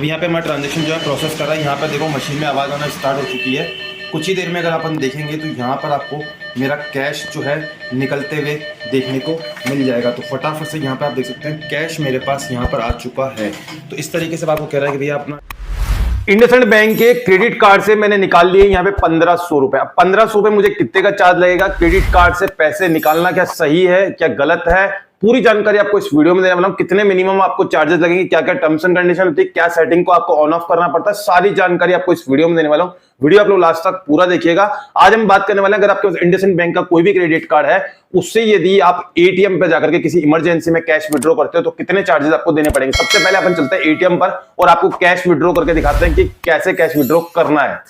अब यहाँ पे हमारा ट्रांजेक्शन जो है प्रोसेस कर रहा है। यहाँ पर देखो मशीन में आवाज़ आना स्टार्ट हो चुकी है। कुछ ही देर में अगर अपन देखेंगे तो यहाँ पर आपको मेरा कैश जो है निकलते हुए देखने को मिल जाएगा। तो फटाफट से यहाँ पर आप देख सकते हैं कैश मेरे पास यहाँ पर आ चुका है। तो इस तरीके से आपको कह रहा है कि भैया अपना इंडसइंड बैंक के क्रेडिट कार्ड से मैंने निकाल लिए यहाँ पे 1500 रुपए। अब 1500 रुपए मुझे कितने का चार्ज लगेगा? क्रेडिट कार्ड से पैसे निकालना क्या सही है, क्या गलत है, पूरी जानकारी आपको इस वीडियो में देने वाला हूं। कितने मिनिमम आपको चार्जेस लगेंगे, क्या क्या टर्म्स एंड कंडीशन होती है, क्या सेटिंग को आपको ऑन ऑफ करना पड़ता है, सारी जानकारी आपको इस वीडियो में देने वाला हूं। वीडियो आप लोग लास्ट तक पूरा देखिएगा। आज हम बात करने वाले हैं, अगर आपके पास इंडसइंड बैंक का कोई भी क्रेडिट कार्ड है, उससे यदि आप एटीएम पे जाकर के किसी इमरजेंसी में कैश विड्रॉ करते हो तो कितने चार्जेस आपको देने पड़ेंगे। सबसे पहले अपन चलते हैं एटीएम पर और आपको कैश विड्रॉ करके दिखाते हैं कि कैसे कैश विड्रॉ करना है।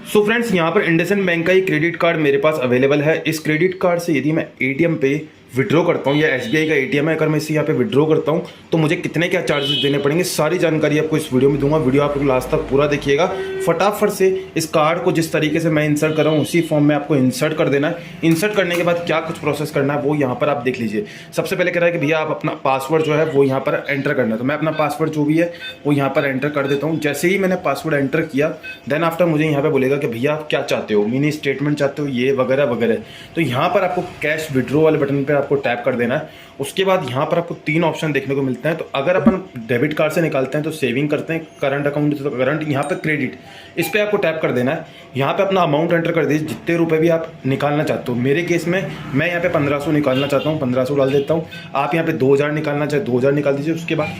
सो फ्रेंड्स, यहाँ पर इंडसइंड बैंक का ही क्रेडिट कार्ड मेरे पास अवेलेबल है। इस क्रेडिट कार्ड से यदि मैं एटीएम पे विड्रॉ करता हूँ या एसबीआई का एटीएम है, अगर मैं इसे यहाँ पे विड्रॉ करता हूँ तो मुझे कितने क्या चार्जेस देने पड़ेंगे, सारी जानकारी आपको इस वीडियो में दूंगा। वीडियो आप लोग लास्ट तक पूरा देखिएगा। फटाफट से इस कार्ड को जिस तरीके से मैं इंसर्ट कर रहा हूँ उसी फॉर्म में आपको इंसर्ट कर देना है। इंसर्ट करने के बाद क्या कुछ प्रोसेस करना है वो यहाँ पर आप देख लीजिए। सबसे पहले कह रहा है कि भैया आप अपना पासवर्ड जो है वो यहाँ पर एंटर करना है। तो मैं अपना पासवर्ड जो भी है वो यहाँ पर एंटर कर देता हूँ। जैसे ही मैंने पासवर्ड एंटर किया देन आफ्टर मुझे यहाँ पे बोलेगा कि भैया आप क्या चाहते हो, मिनी स्टेटमेंट चाहते हो, ये वगैरह वगैरह। तो यहाँ पर आपको कैश विड्रॉ वाले बटन पर आपको टैप कर देना है। उसके बाद यहाँ पर आपको 3 ऑप्शन देखने को मिलते हैं। तो अगर अपन डेबिट कार्ड से निकालते हैं तो सेविंग करते हैं, करंट अकाउंट तो करंट, यहाँ पे क्रेडिट, इस पर आपको टैप कर देना है। यहाँ पे अपना अमाउंट एंटर कर दीजिए, जितने रुपए भी आप निकालना चाहते हो। मेरे केस में मैं यहाँ पे 1500 निकालना चाहता हूँ, 1500 डाल देता हूँ। आप यहाँ पे 2000 निकालना चाहे 2000 निकाल दीजिए। उसके बाद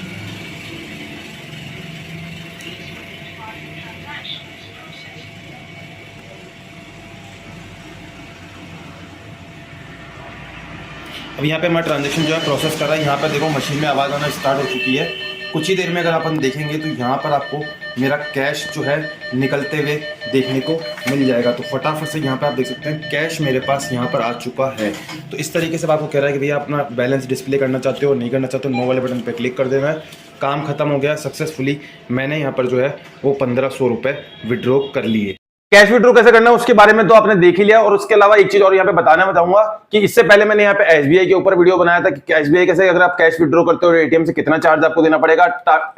अब यहाँ पे हमारा ट्रांजेक्शन जो है प्रोसेस कर रहा है। यहाँ पर देखो मशीन में आवाज़ आना स्टार्ट हो चुकी है। कुछ ही देर में अगर अपन देखेंगे तो यहाँ पर आपको मेरा कैश जो है निकलते हुए देखने को मिल जाएगा। तो फटाफट से यहाँ पे आप देख सकते हैं कैश मेरे पास यहाँ पर आ चुका है। तो इस तरीके से आपको कह रहा है कि भैया अपना बैलेंस डिस्प्ले करना चाहते हो, नहीं करना चाहते हो, नो वाले बटन पर क्लिक कर देना है। काम खत्म हो गया सक्सेसफुली। मैंने यहाँ पर जो है वो 1500 रुपये विड्रॉ कर लिए। कैश विड्रॉ कैसे करना है उसके बारे में तो आपने देख ही लिया। और उसके अलावा एक चीज और यहाँ पे बताना चाहूंगा कि इससे पहले मैंने यहाँ पे एसबीआई के ऊपर वीडियो बनाया था कि एसबीआई कैसे, अगर आप कैश विड्रॉ करते हो एटीएम से कितना चार्ज आपको देना पड़ेगा।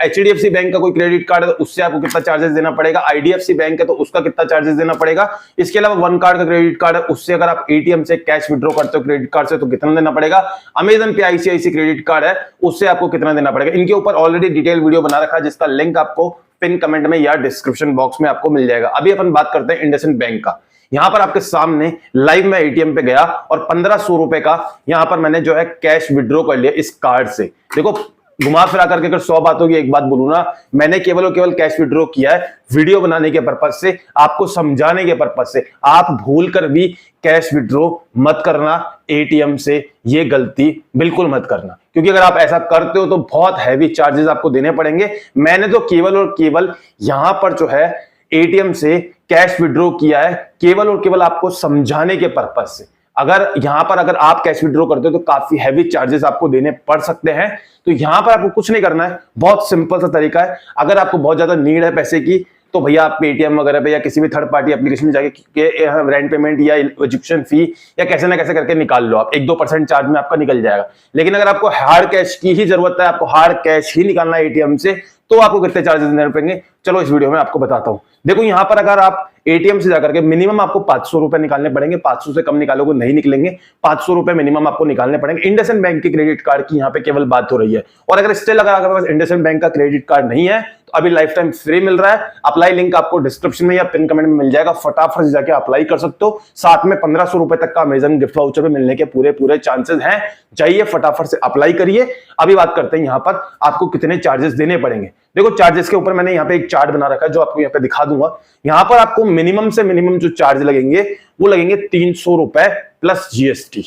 एचडीएफसी बैंक का कोई क्रेडिट कार्ड है तो उससे आपको कितना चार्जेस देना पड़ेगा, आईडीएफसी बैंक है तो उसका कितना चार्जेस देना पड़ेगा। इसके अलावा वन कार्ड का क्रेडिट कार्ड है, उससे अगर आप एटीएम से कैश विड्रॉ करते हो क्रेडिट कार्ड से तो कितना देना पड़ेगा। अमेजन पे आईसीआईसी क्रेडिट कार्ड है उससे आपको कितना देना पड़ेगा। इनके ऊपर ऑलरेडी डिटेल वीडियो बना रखा है जिसका लिंक आपको पिन कमेंट में या डिस्क्रिप्शन बॉक्स में आपको मिल जाएगा। अभी अपन बात करते हैं इंडसइंड बैंक का। यहां पर आपके सामने लाइव में एटीएम पे गया और 1500 रुपए का यहां पर मैंने जो है कैश विड्रॉ कर लिया इस कार्ड से। देखो घुमा फिरा करके अगर 100 बातों की एक बात बोलूं ना, मैंने केवल और केवल कैश विड्रॉ किया है वीडियो बनाने के पर्पज से, आपको समझाने के पर्पज से। आप भूल कर भी कैश विड्रॉ मत करना एटीएम से, ये गलती बिल्कुल मत करना, क्योंकि अगर आप ऐसा करते हो तो बहुत हैवी चार्जेस आपको देने पड़ेंगे। मैंने तो केवल और केवल यहां पर जो है एटीएम से कैश विड्रॉ किया है केवल और केवल आपको समझाने के पर्पज से। अगर यहां पर अगर आप कैश विड्रॉ करते हो तो काफी हैवी चार्जेस आपको देने पड़ सकते हैं। तो यहां पर आपको कुछ नहीं करना है, बहुत सिंपल सा तरीका है। अगर आपको बहुत ज्यादा नीड है पैसे की तो भैया आप पेटीएम वगैरह पे या किसी भी थर्ड पार्टी एप्लीकेशन में जाके रेंट पेमेंट या एजुकेशन फी या कैसे ना कैसे करके निकाल लो आप, 1-2% चार्ज में आपका निकल जाएगा। लेकिन अगर आपको हार्ड कैश की ही जरूरत है, आपको हार्ड कैश ही निकालना है एटीएम से, तो आपको कितने चार्जेस देने पड़ेंगे चलो इस वीडियो में आपको बताता हूं। देखो यहां पर अगर आप एटीएम से जाकर के मिनिमम आपको 500 रुपए निकालने पड़ेंगे, 500 से कम निकालोगे नहीं निकलेंगे, 500 रुपए मिनिमम आपको निकालने पड़ेंगे। इंडसइंड बैंक के क्रेडिट कार्ड की यहां पे केवल बात हो रही है। और अगर स्टिल अगर आपके पास इंडसइंड बैंक का क्रेडिट कार्ड नहीं है तो अभी लाइफ टाइम फ्री मिल रहा है। अप्लाई लिंक आपको डिस्क्रिप्शन में या पिन कमेंट में मिल जाएगा, फटाफट से जाके अप्लाई कर सकते हो। साथ में 1500 रुपए तक का अमेजन गिफ्ट वाउचर पे मिलने के पूरे चांसेस हैं। जाइए फटाफट से अप्लाई करिए। अभी बात करते हैं यहां पर आपको कितने चार्जेस देने पड़ेंगे। देखो चार्जेस के ऊपर मैंने यहाँ पे एक चार्ट बना रखा है जो आपको यहाँ पे दिखा दूंगा। यहाँ पर आपको मिनिमम से मिनिमम जो चार्ज लगेंगे वो लगेंगे 300 रुपए प्लस जीएसटी।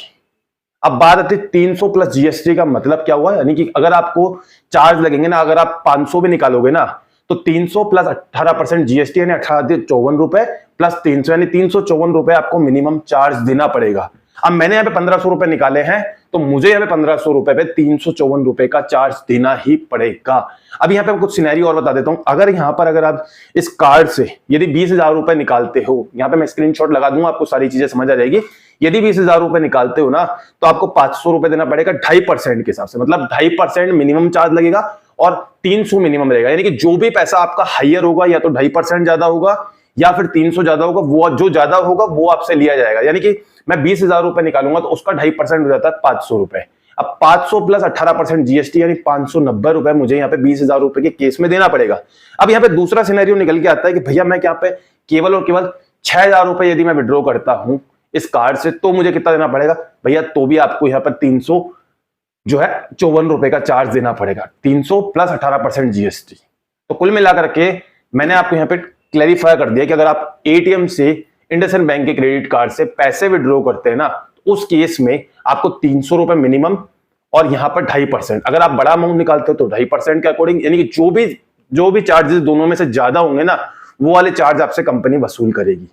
अब बात आती है 300 प्लस जीएसटी का मतलब क्या हुआ, यानी कि अगर आपको चार्ज लगेंगे ना, अगर आप 500 भी निकालोगे ना तो 300 प्लस 18% जीएसटी यानी 1854 रुपए प्लस 300 यानी 354 रुपए आपको मिनिमम चार्ज देना पड़ेगा। अब मैंने यहाँ पे 1500 रुपए निकाले हैं तो मुझे यहाँ पे 1500 रुपए पे 354 रुपए का चार्ज देना ही पड़ेगा। अब यहाँ पे कुछ सिनेरियो और बता देता हूं। अगर यहाँ पर अगर आप इस कार्ड से यदि 20,000 रुपए निकालते हो, यहाँ पे मैं स्क्रीनशॉट लगा दूंगा आपको सारी चीजें समझ आ जाएगी। यदि 20,000 रुपए निकालते हो ना तो आपको 500 रुपए देना पड़ेगा 2.5% के हिसाब से, मतलब 2.5% मिनिमम चार्ज लगेगा और 300 मिनिमम रहेगा। यानी कि जो भी पैसा आपका हाइयर होगा या तो 2.5% ज्यादा होगा या फिर 300 ज्यादा होगा, वो जो ज्यादा होगा वो आपसे लिया जाएगा। यानी कि मैं 20,000 रुपए निकालूंगा तो उसका 2.5% हो जाता है 500 रुपए। अब 500 प्लस 18% जीएसटी यानी 590 रुपए मुझे यहाँ पे 20,000 रुपए के केस में देना पड़ेगा। अब यहाँ पे दूसरा सिनेरियो निकल के आता है कि भैया मैं यहाँ पे केवल और केवल 6,000 रुपए यदि मैं विड्रॉ करता हूं इस कार्ड से तो मुझे कितना देना पड़ेगा भैया, तो भी आपको यहाँ पर 300 जो है 54 रुपए का चार्ज देना पड़ेगा, 300 प्लस 18% जीएसटी। तो कुल मिलाकर के मैंने आपको यहाँ पे क्लैरिफाई कर दिया कि अगर आप एटीएम से इंडसइंड बैंक के क्रेडिट कार्ड से पैसे विड्रॉ करते हैं ना, तो उस केस में आपको 300 रुपए मिनिमम और यहाँ पर 2.5%, अगर आप बड़ा अमाउंट निकालते हो तो 2.5% के अकॉर्डिंग, यानी कि जो भी चार्जेस दोनों में से ज्यादा होंगे ना, वो वाले चार्ज आपसे कंपनी वसूल करेगी।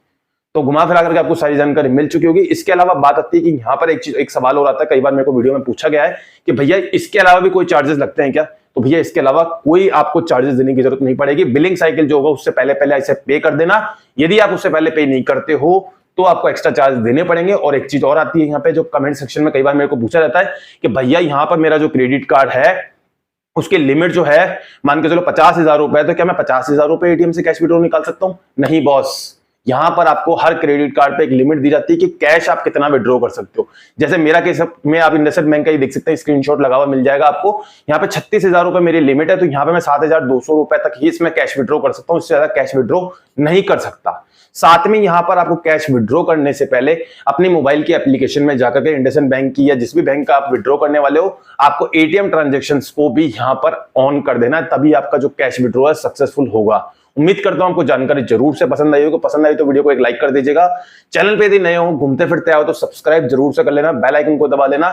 तो घुमा फिरा करके आपको सारी जानकारी मिल चुकी होगी। इसके अलावा बात आती है कि यहाँ पर एक सवाल और आता है, कई बार मेरे को वीडियो में पूछा गया है कि भैया इसके अलावा भी कोई चार्जेस लगते हैं क्या? तो भैया इसके अलावा कोई आपको चार्जेस देने की जरूरत नहीं पड़ेगी। बिलिंग साइकिल जो होगा उससे पहले इसे पे कर देना। यदि आप उससे पहले पे नहीं करते हो तो आपको एक्स्ट्रा चार्ज देने पड़ेंगे। और एक चीज और आती है यहाँ पे, जो कमेंट सेक्शन में कई बार मेरे को पूछा जाता है कि भैया यहाँ पर मेरा जो क्रेडिट कार्ड है उसकी लिमिट जो है मान के चलो 50,000 रुपए, तो क्या मैं 50,000 रुपए एटीएम से कैश विड्रॉ निकाल सकता हूं? नहीं बॉस, यहां पर आपको हर क्रेडिट कार्ड पे एक लिमिट दी जाती है कि कैश आप कितना विड्रॉ कर सकते हो। जैसे मेरा केस में आप इंडसइंड बैंक का ही देख सकते हैं, स्क्रीनशॉट लगा हुआ मिल जाएगा आपको। यहाँ पे 36,000 रुपए मेरी लिमिट है, तो यहाँ पे मैं 7,200 रुपए तक ही इसमें कैश विड्रॉ कर सकता हूँ, इससे ज्यादा कैश विड्रॉ नहीं कर सकता। साथ में यहाँ पर आपको कैश विड्रॉ करने से पहले अपनी मोबाइल की एप्लीकेशन में जाकर के इंडसइंड बैंक की या जिस भी बैंक का आप विड्रॉ करने वाले हो, आपको एटीएम ट्रांजैक्शंस को भी यहाँ पर ऑन कर देना, तभी आपका जो कैश विड्रॉ है सक्सेसफुल होगा। उम्मीद करता हूं आपको जानकारी जरूर से पसंद आई होगी। पसंद आई तो वीडियो को एक लाइक कर दीजिएगा। चैनल पे यदि नए हो, घूमते फिरते आओ तो सब्सक्राइब जरूर से कर लेना, बेल आइकन को दबा लेना